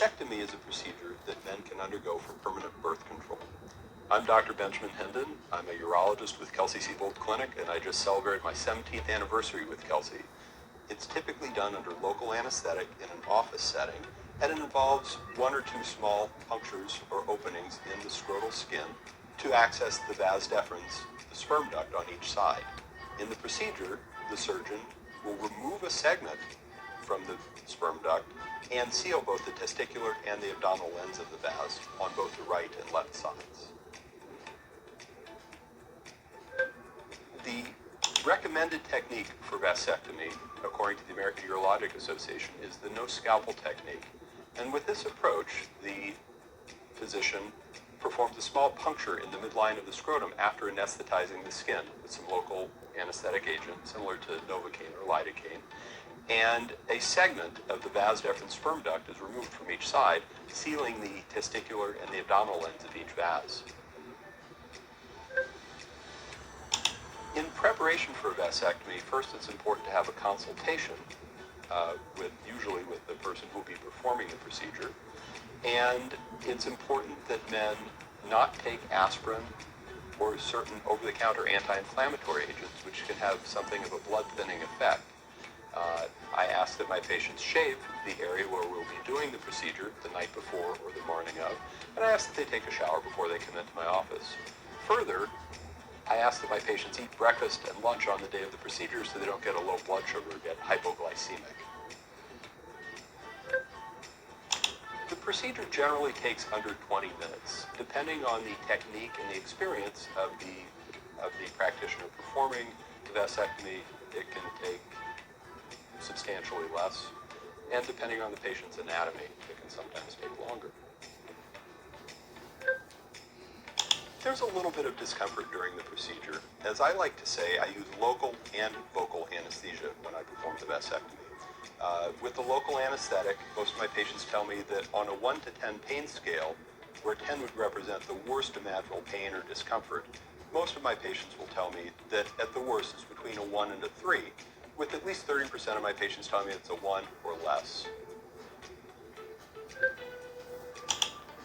Vasectomy is a procedure that men can undergo for permanent birth control. I'm Dr. Benjamin Hendin. I'm a urologist with Kelsey-Seybold Clinic, and I just celebrated my 17th anniversary with Kelsey. It's typically done under local anesthetic in an office setting, and it involves one or two small punctures or openings in the scrotal skin to access the vas deferens, the sperm duct on each side. In the procedure, the surgeon will remove a segment from the sperm duct and seal both the testicular and the abdominal ends of the vas on both the right and left sides. The recommended technique for vasectomy, according to the American Urologic Association, is the no-scalpel technique. And with this approach, the physician performs a small puncture in the midline of the scrotum after anesthetizing the skin with some local anesthetic agent, similar to Novocaine or lidocaine. And a segment of the vas deferens sperm duct is removed from each side, sealing the testicular and the abdominal ends of each vas. In preparation for a vasectomy, first it's important to have a consultation usually with the person who will be performing the procedure. And it's important that men not take aspirin or certain over-the-counter anti-inflammatory agents, which can have something of a blood-thinning effect. I ask that my patients shave the area where we'll be doing the procedure the night before or the morning of, and I ask that they take a shower before they come into my office. Further, I ask that my patients eat breakfast and lunch on the day of the procedure so they don't get a low blood sugar or get hypoglycemic. The procedure generally takes under 20 minutes. Depending on the technique and the experience of the practitioner performing the vasectomy, it can take substantially less, and depending on the patient's anatomy, it can sometimes take longer. There's a little bit of discomfort during the procedure. As I like to say, I use local and vocal anesthesia when I perform the vasectomy. With the local anesthetic, most of my patients tell me that on a 1 to 10 pain scale, where 10 would represent the worst imaginable pain or discomfort, most of my patients will tell me that at the worst it's between a 1 and a 3, with at least 30% of my patients telling me it's a 1 or less.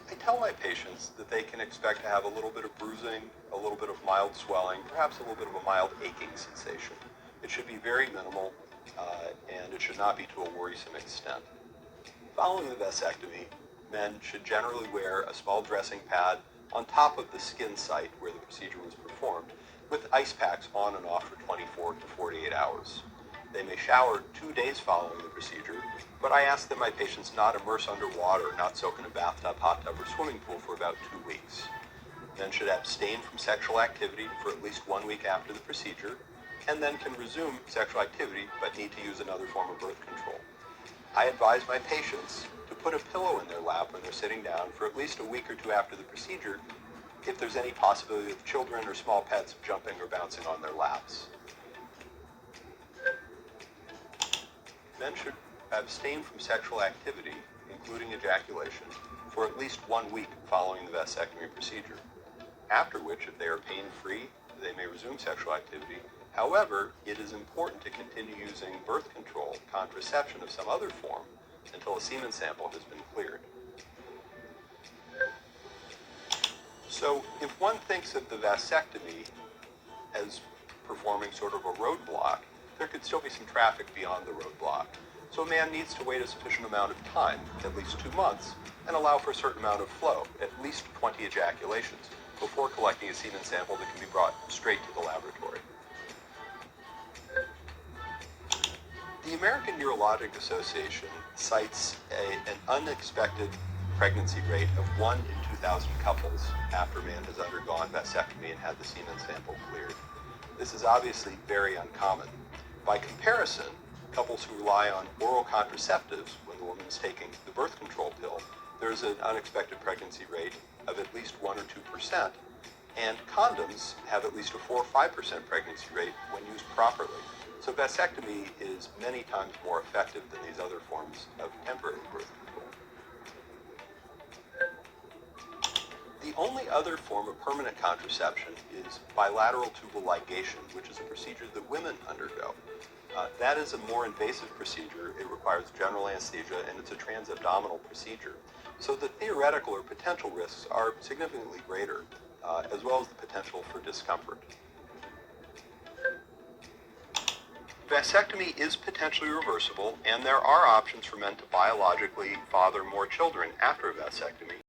I tell my patients that they can expect to have a little bit of bruising, a little bit of mild swelling, perhaps a little bit of a mild aching sensation. It should be very minimal, and it should not be to a worrisome extent. Following the vasectomy, men should generally wear a small dressing pad on top of the skin site where the procedure was performed, with ice packs on and off for 24 to 48 hours. They may shower 2 days following the procedure, but I ask that my patients not immerse underwater, not soak in a bathtub, hot tub, or swimming pool for about 2 weeks. Men should abstain from sexual activity for at least 1 week after the procedure, and then can resume sexual activity but need to use another form of birth control. I advise my patients to put a pillow in their lap when they're sitting down for at least a week or 2 after the procedure if there's any possibility of children or small pets jumping or bouncing on their laps. Men should abstain from sexual activity, including ejaculation, for at least 1 week following the vasectomy procedure, after which, if they are pain-free, they may resume sexual activity. However, it is important to continue using birth control, contraception of some other form, until a semen sample has been cleared. So, if one thinks of the vasectomy as performing sort of a roadblock, there could still be some traffic beyond the roadblock. So a man needs to wait a sufficient amount of time, at least 2 months, and allow for a certain amount of flow, at least 20 ejaculations, before collecting a semen sample that can be brought straight to the laboratory. The American Urologic Association cites an unexpected pregnancy rate of 1 in 2,000 couples after a man has undergone vasectomy and had the semen sample cleared. This is obviously very uncommon. By comparison, couples who rely on oral contraceptives when the woman is taking the birth control pill, there's an unexpected pregnancy rate of at least 1 or 2%, and condoms have at least a 4 or 5% pregnancy rate when used properly. So vasectomy is many times more effective than these other forms of temporary birth control. The only other form of permanent contraception is bilateral tubal ligation, which is a procedure that women undergo. That is a more invasive procedure. It requires general anesthesia, and it's a transabdominal procedure. So the theoretical or potential risks are significantly greater, as well as the potential for discomfort. Vasectomy is potentially reversible, and there are options for men to biologically father more children after a vasectomy.